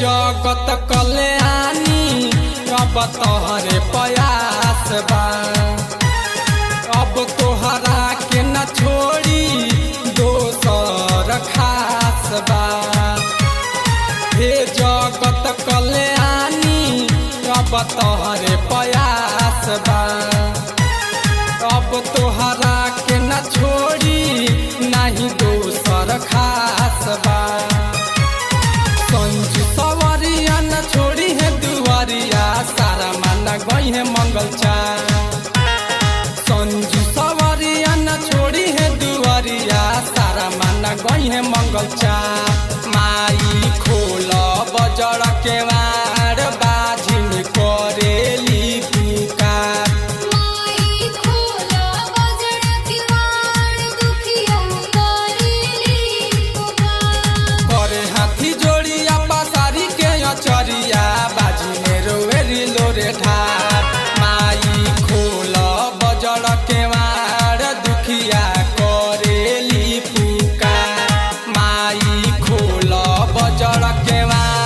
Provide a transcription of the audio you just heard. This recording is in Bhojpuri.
जगत कल्याणी अब तोहरे प्रयास बा। अब तोहरा के न छोड़ी दोसर खास बा। हे जगत कल्याणी अब तोहरे प्रयास बा। अब तोहरा के न छोड़ी नहीं दोसर खास बा। संजू सवरिया न छोड़ी है दुआरिया सारा माना गई है मंगल चार। संजू सवरिया न छोड़ी है दुआरिया सारा माना गई है मंगल चार। माई खोल बजड़ के वार बाजिन करेली पुकार। माई खोल बजड़ के वार दुखिया करेली पुकार। करे हाथी जोड़िया पसारी के अचरिया बाजी में रोवेरी लोरे ढार। माई खोल बजड़ के वार दुखिया करेली पुकार। माई खोल बजड़ के वार